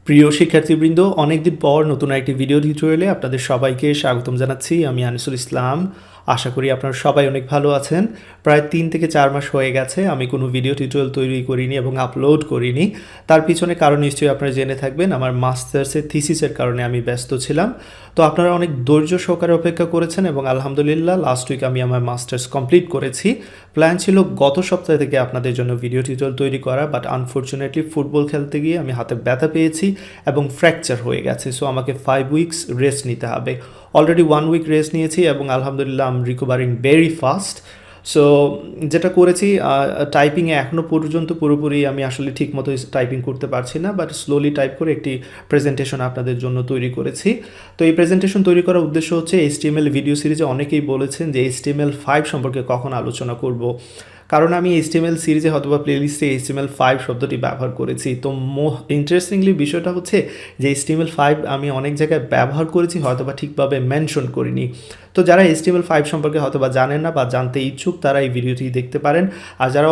প্রিয় শিক্ষার্থীবৃন্দ, অনেকদিন পর নতুন একটি ভিডিও টিউটোরিয়ালে আপনাদের সবাইকে স্বাগতম জানাচ্ছি। আমি আনিসুল ইসলাম। আশা করি আপনারা সবাই অনেক ভালো আছেন। প্রায় 3 থেকে 4 মাস হয়ে গেছে আমি কোনো ভিডিও টিউটোরিয়াল তৈরি করিনি এবং আপলোড করিনি। তার পিছনে কারণ নিশ্চয়ই আপনারা জেনে থাকবেন, আমার মাস্টার্সের থিসিসের কারণে আমি ব্যস্ত ছিলাম। তো আপনারা অনেক ধৈর্য সহকারে অপেক্ষা করেছেন এবং আলহামদুলিল্লাহ লাস্ট উইক আমি আমার মাস্টার্স কমপ্লিট করেছি। প্ল্যান ছিল গত সপ্তাহ থেকে আপনাদের জন্য ভিডিও টিউটোরিয়াল তৈরি করা, বাট আনফর্চুনেটলি ফুটবল খেলতে গিয়ে আমি হাতে ব্যথা পেয়েছি এবং ফ্র্যাকচার হয়ে গেছে। সো আমাকে 5 উইকস রেস্ট নিতে হবে। অলরেডি 1 উইক রেস্ট নিয়েছি এবং আলহামদুলিল্লাহ আম রিকভারিং ভেরি ফাস্ট। সো যেটা করেছি, টাইপিংয়ে এখনও পর্যন্ত পুরোপুরি আমি আসলে ঠিক মতো টাইপিং করতে পারছি না, বাট স্লোলি টাইপ করে একটি প্রেজেন্টেশন আপনাদের জন্য তৈরি করেছি। তো এই প্রেজেন্টেশন তৈরি করার উদ্দেশ্য হচ্ছে HTML ভিডিও সিরিজে অনেকেই বলেছেন যে HTML5 সম্পর্কে কখন আলোচনা করব। কারণ আমি HTML সিরিজে অথবা প্লেলিস্টে HTML5 শব্দটি ব্যবহার করেছি। তো ইন্টারেস্টিংলি বিষয়টা হচ্ছে যে HTML5 আমি অনেক জায়গায় ব্যবহার করেছি, হয়তোবা ঠিকভাবে মেনশন করিনি। তো যারা HTML5 সম্পর্কে হয়তোবা জানেন না বা জানতে ইচ্ছুক তারা এই ভিডিওটি দেখতে পারেন। আর যারা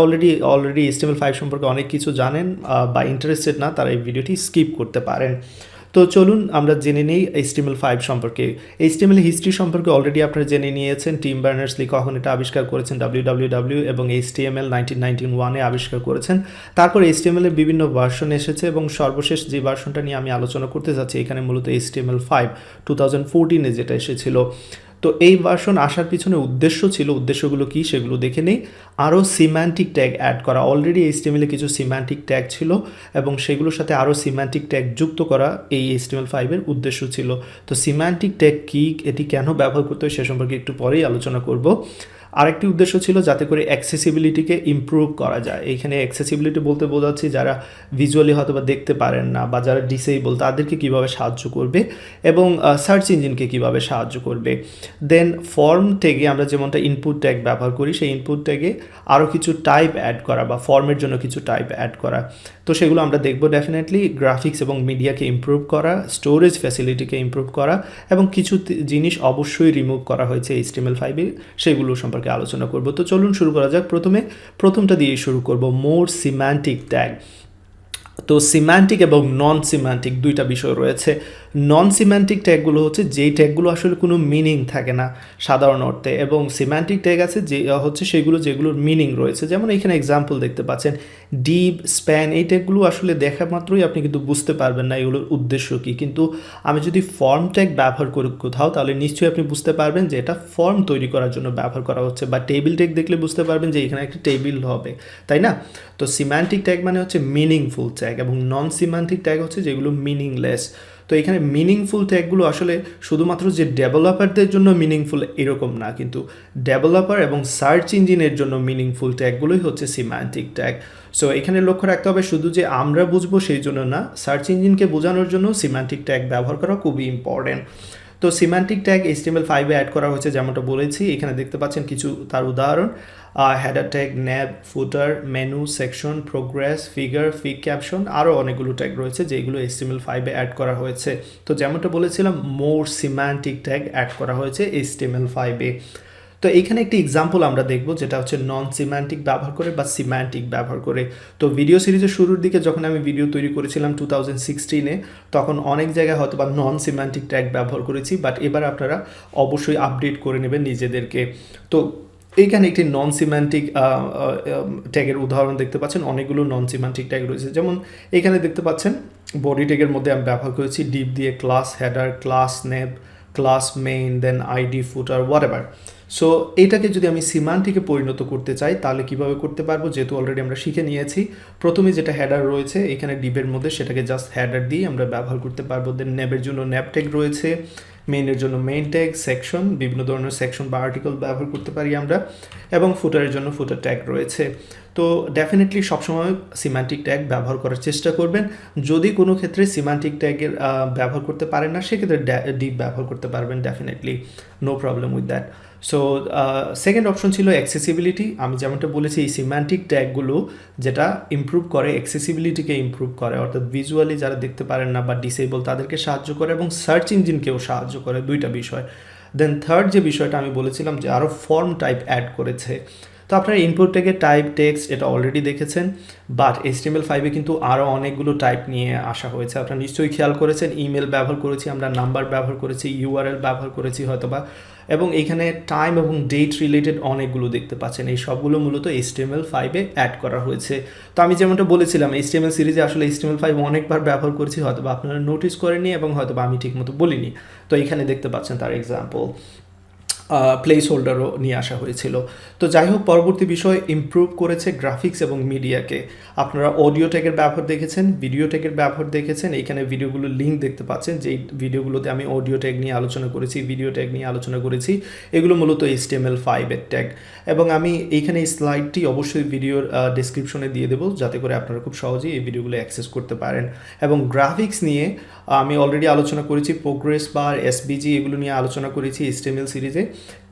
অলরেডি HTML5 সম্পর্কে অনেক কিছু জানেন বা ইন্টারেস্টেড না, তারা এই ভিডিওটি স্কিপ করতে পারেন। তো চলুন আমরা জেনে নিই HTML5 সম্পর্কে। HTML হিস্ট্রি সম্পর্কে অলরেডি আপনারা জেনে নিয়েছেন। টিম বার্নার্স-লি কখন এটা আবিষ্কার করেছেন www এবং HTML 1991-এ আবিষ্কার করেছেন। তারপর HTML এর বিভিন্ন ভার্সন এসেছে এবং সর্বশেষ যে ভার্সনটা নিয়ে আমি আলোচনা করতে যাচ্ছি এখানে মূলত HTML5 2014-এ যেটা এসেছিল। তো এই ভার্সন আসার পিছনে উদ্দেশ্যগুলো কি সেগুলো দেখে নেই। আরও সিম্যান্টিক ট্যাগ অ্যাড করা। অলরেডি HTML-এ কিছু সিম্যান্টিক ট্যাগ ছিল এবং সেগুলোর সাথে আরও সিম্যান্টিক ট্যাগ যুক্ত করা এই HTML5-এর উদ্দেশ্য ছিল। তো সিম্যান্টিক ট্যাগ কী, এটি কেন ব্যবহার করতে হয় সে সম্পর্কে একটু পরেই আলোচনা করব। আরেকটি উদ্দেশ্য ছিল যাতে করে অ্যাক্সেসিবিলিটিকে ইমপ্রুভ করা যায়। এইখানে অ্যাক্সেসিবিলিটি বলতে বোঝাচ্ছি যারা ভিজুয়ালি হয়তো বা দেখতে পারেন না বা যারা ডিসেবল তাদেরকে কীভাবে সাহায্য করবে এবং সার্চ ইঞ্জিনকে কীভাবে সাহায্য করবে। দেন ফর্ম ট্যাগে আমরা যেমনটা ইনপুট ট্যাগ ব্যবহার করি, সেই ইনপুট ট্যাগে আরও কিছু টাইপ অ্যাড করা বা ফর্মের জন্য কিছু টাইপ অ্যাড করা। তো সেগুলো আমরা দেখব ডেফিনেটলি। গ্রাফিক্স এবং মিডিয়াকে ইমপ্রুভ করা, স্টোরেজ ফ্যাসিলিটিকে ইমপ্রুভ করা এবং কিছু জিনিস অবশ্যই রিমুভ করা হয়েছে HTML5-এ, সেগুলো সম্পর্কে আলোচনা করব। তো চলুন শুরু করা যাক। প্রথমটা দিয়ে শুরু করব, মোর সিম্যান্টিক ট্যাগ। তো সিম্যান্টিক এবং নন সিম্যান্টিক দুইটা বিষয় রয়েছে। নন সিম্যান্টিক ট্যাগগুলো হচ্ছে যেই ট্যাগগুলো আসলে কোনো মিনিং থাকে না সাধারণ অর্থে, এবং সিম্যান্টিক ট্যাগ আছে যে হচ্ছে সেগুলো যেগুলোর মিনিং রয়েছে। যেমন এখানে এক্সাম্পল দেখতে পাচ্ছেন, ডিপ, স্প্যান, এই ট্যাগগুলো আসলে দেখা মাত্রই আপনি কিন্তু বুঝতে পারবেন না এগুলোর উদ্দেশ্য কী। কিন্তু আমি যদি ফর্ম ট্যাগ ব্যবহার করি কোথাও, তাহলে নিশ্চয়ই আপনি বুঝতে পারবেন যে এটা ফর্ম তৈরি করার জন্য ব্যবহার করা হচ্ছে, বা টেবিল ট্যাগ দেখলে বুঝতে পারবেন যে এখানে একটা টেবিল হবে, তাই না? তো সিম্যান্টিক ট্যাগ মানে হচ্ছে মিনিংফুল ট্যাগ এবং নন সিম্যান্টিক ট্যাগ হচ্ছে যেগুলো মিনিংলেস। তো এখানে মিনিংফুল ট্যাগগুলো আসলে শুধুমাত্র যে ডেভেলপারদের জন্য মিনিংফুল এরকম না, কিন্তু ডেভেলপার এবং সার্চ ইঞ্জিনের জন্য মিনিংফুল ট্যাগগুলোই হচ্ছে সিম্যান্টিক ট্যাগ। সো এখানে লক্ষ্য রাখতে হবে শুধু যে আমরা বুঝবো সেই জন্য না, সার্চ ইঞ্জিনকে বোঝানোর জন্য সিম্যান্টিক ট্যাগ ব্যবহার করা খুবই ইম্পর্টেন্ট। তো সিম্যান্টিক ট্যাগ HTML5-এ অ্যাড করা হয়েছে যেমনটা বলেছি। এখানে দেখতে পাচ্ছেন কিছু তার উদাহরণ: header tag, nav, footer, menu, section, progress, figure, fig caption, আরও অনেকগুলো ট্যাগ রয়েছে যেগুলো HTML5-এ অ্যাড করা হয়েছে। তো যেমনটা বলেছিলাম, মোর সিম্যান্টিক ট্যাগ অ্যাড করা হয়েছে HTML5-এ। তো এইখানে একটি এক্সাম্পল আমরা দেখব যেটা হচ্ছে নন সিম্যান্টিক ব্যবহার করে বা সিম্যান্টিক ব্যবহার করে। তো ভিডিও সিরিজের শুরুর দিকে যখন আমি ভিডিও তৈরি করেছিলাম 2016-এ, তখন অনেক জায়গায় হয়তো বা নন সিম্যান্টিক ট্যাগ ব্যবহার করেছি, বাট এবার আপনারা অবশ্যই আপডেট করে নেবেন নিজেদেরকে। তো এইখানে একটি নন সিম্যান্টিক ট্যাগের উদাহরণ দেখতে পাচ্ছেন। অনেকগুলো নন সিম্যান্টিক ট্যাগ রয়েছে, যেমন এখানে দেখতে পাচ্ছেন বডি ট্যাগের মধ্যে আমি ব্যবহার করেছি ডিপ দিয়ে ক্লাস হেডার, ক্লাস নেব, ক্লাস মেইন, দেন আইডি, ফুটার, হোয়াটএভার। সো এইটাকে যদি আমি সিম্যান্টিকে পরিণত করতে চাই তাহলে কীভাবে করতে পারবো, যেহেতু অলরেডি আমরা শিখে নিয়েছি। প্রথমে যেটা হেডার রয়েছে এখানে ডিপের মধ্যে, সেটাকে জাস্ট হেডার দিয়ে আমরা ব্যবহার করতে পারবো। দেন নেবের জন্য নেব ট্যাগ রয়েছে, মেইনের জন্য মেইন ট্যাগ, সেকশন, বিভিন্ন ধরনের সেকশন বা আর্টিকেল ব্যবহার করতে পারি আমরা, এবং ফুটারের জন্য ফুটার ট্যাগ রয়েছে। তো ডেফিনেটলি সবসময় সিম্যান্টিক ট্যাগ ব্যবহার করার চেষ্টা করবেন। যদি কোনো ক্ষেত্রে সিম্যান্টিক ট্যাগের ব্যবহার করতে পারেন না, সেক্ষেত্রে ডিপ ব্যবহার করতে পারবেন, definitely no problem with that. So second option ছিল অ্যাক্সেসিবিলিটি। আমি যেমনটা বলেছি, এই সিম্যান্টিক ট্যাগগুলো যেটা ইমপ্রুভ করে, অ্যাক্সেসিবিলিটিকে ইমপ্রুভ করে, অর্থাৎ ভিজুয়ালি যারা দেখতে পারেন না বা ডিসেবল তাদেরকে সাহায্য করে এবং সার্চ ইঞ্জিনকেও সাহায্য করে, দুইটা বিষয়। দেন থার্ড যে বিষয়টা আমি বলেছিলাম যে আরও ফর্ম টাইপ অ্যাড করেছে। তো আপনারা ইনপুট ট্যাগের টাইপ টেক্সট এটা অলরেডি দেখেছেন, বাট HTML5 কিন্তু আরও অনেকগুলো টাইপ নিয়ে আসা হয়েছে। আপনারা নিশ্চয়ই খেয়াল করেছেন, ইমেল ব্যবহার করেছি আমরা, নাম্বার ব্যবহার করেছি, URL ব্যবহার করেছি হয়তোবা, এবং এইখানে টাইম এবং ডেট রিলেটেড অনেকগুলো দেখতে পাচ্ছেন। এই সবগুলো মূলত HTML5-এ অ্যাড করা হয়েছে। তো আমি যেমনটা বলেছিলাম, HTML সিরিজে আসলে HTML5 অনেকবার ব্যবহার করেছি, হয়তোবা আপনারা নোটিস করেননি এবং হয়তোবা আমি ঠিকমতো বলিনি। তো এখানে দেখতে পাচ্ছেন তার এক্সাম্পল, প্লেস হোল্ডারও নিয়ে আসা হয়েছিল। তো যাই হোক, পরবর্তী বিষয় ইমপ্রুভ করেছে গ্রাফিক্স এবং মিডিয়াকে। আপনারা অডিও ট্যাগের ব্যবহার দেখেছেন, ভিডিও ট্যাগের ব্যবহার দেখেছেন। এইখানে ভিডিওগুলোর লিঙ্ক দেখতে পাচ্ছেন, যেই ভিডিওগুলোতে আমি অডিও ট্যাগ নিয়ে আলোচনা করেছি, ভিডিও ট্যাগ নিয়ে আলোচনা করেছি, এগুলো মূলত HTML5-এর ট্যাগ। এবং আমি এইখানে এই স্লাইডটি অবশ্যই ভিডিওর ডেসক্রিপশনে দিয়ে দেবো, যাতে করে আপনারা খুব সহজেই এই ভিডিওগুলো অ্যাক্সেস করতে পারেন। এবং গ্রাফিক্স নিয়ে আমি অলরেডি আলোচনা করেছি, প্রোগ্রেস বার, SVG এগুলো নিয়ে আলোচনা করেছি HTML সিরিজে।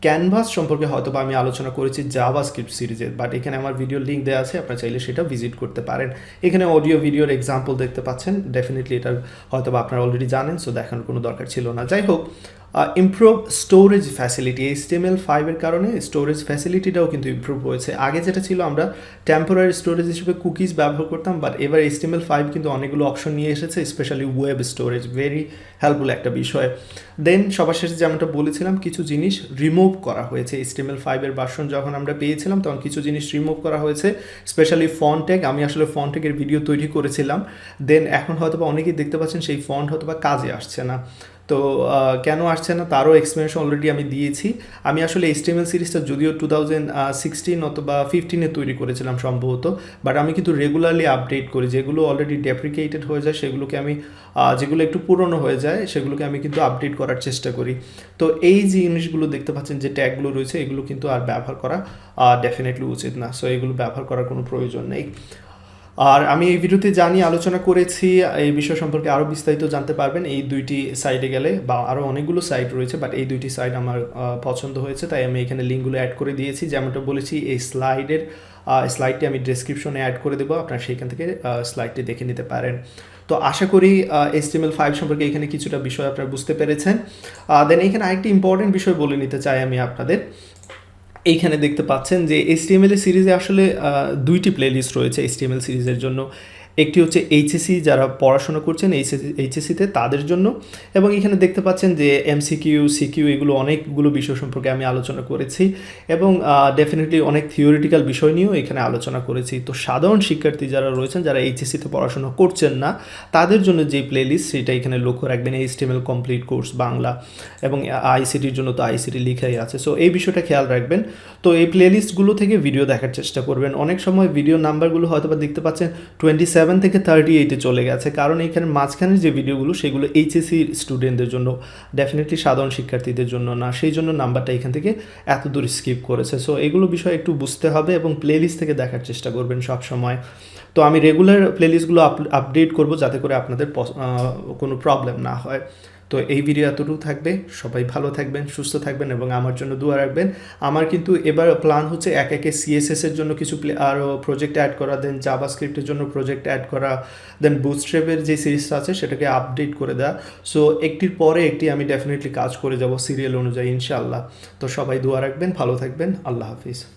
ক্যানভাস সম্পর্কে হয়তো বা আমি আলোচনা করেছি জাভাস্ক্রিপ্ট সিরিজে, বাট এখানে আমার ভিডিওর লিঙ্ক দেওয়া আছে, আপনারা চাইলে সেটা ভিজিট করতে পারেন। এখানে অডিও ভিডিওর এক্সাম্পল দেখতে পাচ্ছেন, ডেফিনেটলি এটা হয়তো বা আপনারা অলরেডি জানেন, সো দেখানোর কোনো দরকার ছিল না। যাই হোক, ইমপ্রুভ স্টোরেজ ফ্যাসিলিটি, HTML5-এর কারণে স্টোরেজ ফ্যাসিলিটিটাও কিন্তু ইমপ্রুভ হয়েছে। আগে যেটা ছিল, আমরা টেম্পোরারি স্টোরেজ হিসেবে কুকিজ ব্যবহার করতাম, বাট এবার HTML5 কিন্তু অনেকগুলো অপশন নিয়ে এসেছে, specially web storage, very helpful একটা বিষয়। দেন সবার শেষে যেমনটা বলেছিলাম, কিছু জিনিস রিমুভ করা হয়েছে। HTML5-এর ভার্সন যখন আমরা পেয়েছিলাম, তখন কিছু জিনিস রিমুভ করা হয়েছে, স্পেশালি ফন্ট ট্যাগ। আমি আসলে ফন্ট ট্যাগের ভিডিও তৈরি করেছিলাম, দেন এখন হয়তো বা অনেকেই দেখতে পাচ্ছেন সেই ফন্ট হয়তো বা কাজে আসছে না। তো কেন আসছে না তারও এক্সপ্লেনেশন অলরেডি আমি দিয়েছি। আমি আসলে HTML সিরিজটা যদিও 2016 অথবা 15-এ তৈরি করেছিলাম সম্ভবত, বাট আমি কিন্তু রেগুলারলি আপডেট করি। যেগুলো অলরেডি ডেপ্রিকেটেড হয়ে যায় সেগুলোকে আমি, যেগুলো একটু পুরনো হয়ে যায় সেগুলোকে আমি কিন্তু আপডেট করার চেষ্টা করি। তো এই যে জিনিসগুলো দেখতে পাচ্ছেন, যে ট্যাগগুলো রয়েছে, এগুলো কিন্তু আর ব্যবহার করা ডেফিনেটলি উচিত না। সো এগুলো ব্যবহার করার কোনো প্রয়োজন নেই। আর আমি এই ভিডিওতে জানি আলোচনা করেছি, এই বিষয় সম্পর্কে আরও বিস্তারিত জানতে পারবেন এই দুইটি সাইটে গেলে, বা আরও অনেকগুলো সাইট রয়েছে, বাট এই দুইটি সাইট আমার পছন্দ হয়েছে, তাই আমি এখানে লিঙ্কগুলো অ্যাড করে দিয়েছি। যেমনটা বলেছি, এই স্লাইডটি আমি ডেসক্রিপশনে অ্যাড করে দেবো, আপনারা সেইখান থেকে স্লাইডটি দেখে নিতে পারেন। তো আশা করি HTML5 সম্পর্কে এখানে কিছুটা বিষয় আপনারা বুঝতে পেরেছেন। দেন এখানে আরেকটি ইম্পর্টেন্ট বিষয় বলে নিতে চাই আমি আপনাদের। এইখানে দেখতে পাচ্ছেন যে HTML সিরিজে আসলে দুইটি প্লেলিস্ট রয়েছে HTML সিরিজের জন্য। একটি হচ্ছে HSC, যারা পড়াশোনা করছেন HSC-তে তাদের জন্য, এবং এখানে দেখতে পাচ্ছেন যে MCQ, CQ এগুলো অনেকগুলো বিষয় সম্পর্কে আমি আলোচনা করেছি, এবং ডেফিনেটলি অনেক থিওরিটিক্যাল বিষয় নিয়েও এখানে আলোচনা করেছি। তো সাধারণ শিক্ষার্থী যারা রয়েছেন, যারা HSC-তে পড়াশোনা করছেন না, তাদের জন্য যে প্লেলিস্ট সেটা এখানে লক্ষ্য রাখবেন, HTML কমপ্লিট কোর্স বাংলা, এবং ICTর জন্য তো ICT লেখাই আছে। সো এই বিষয়টা খেয়াল রাখবেন। তো এই প্লেলিস্টগুলো থেকে ভিডিও দেখার চেষ্টা করবেন। অনেক সময় ভিডিও নাম্বারগুলো হয়তো বা দেখতে পাচ্ছেন 27 থেকে 38-এ চলে গেছে, কারণ এখানে মাঝখানের যে ভিডিওগুলো সেগুলো HSC স্টুডেন্টদের জন্য, ডেফিনেটলি সাধারণ শিক্ষার্থীদের জন্য না, সেই জন্য নাম্বারটা এখান থেকে এত দূর স্কিপ করেছে। সো এগুলো বিষয় একটু বুঝতে হবে, এবং প্লেলিস্ট থেকে দেখার চেষ্টা করবেন সব সময়। তো আমি রেগুলার প্লেলিস্টগুলো আপডেট করব, যাতে করে আপনাদের কোনো প্রবলেম না হয়। তো এই ভিডিও এতটুকু থাকবে। সবাই ভালো থাকবেন, সুস্থ থাকবেন, এবং আমার জন্য দোয়া রাখবেন। আমার কিন্তু এবার প্ল্যান হচ্ছে একে CSS-এর জন্য কিছু আরও প্রজেক্ট অ্যাড করা, দেন জাভাস্ক্রিপ্টের জন্য প্রজেক্ট অ্যাড করা, দেন বুটস্ট্র্যাপের যে সিরিজটা আছে সেটাকে আপডেট করে দেওয়া। সো একটির পরে একটি আমি ডেফিনেটলি কাজ করে যাব সিরিয়াল অনুযায়ী, ইনশাআল্লাহ। তো সবাই দোয়া রাখবেন, ভালো থাকবেন, আল্লাহ হাফিজ।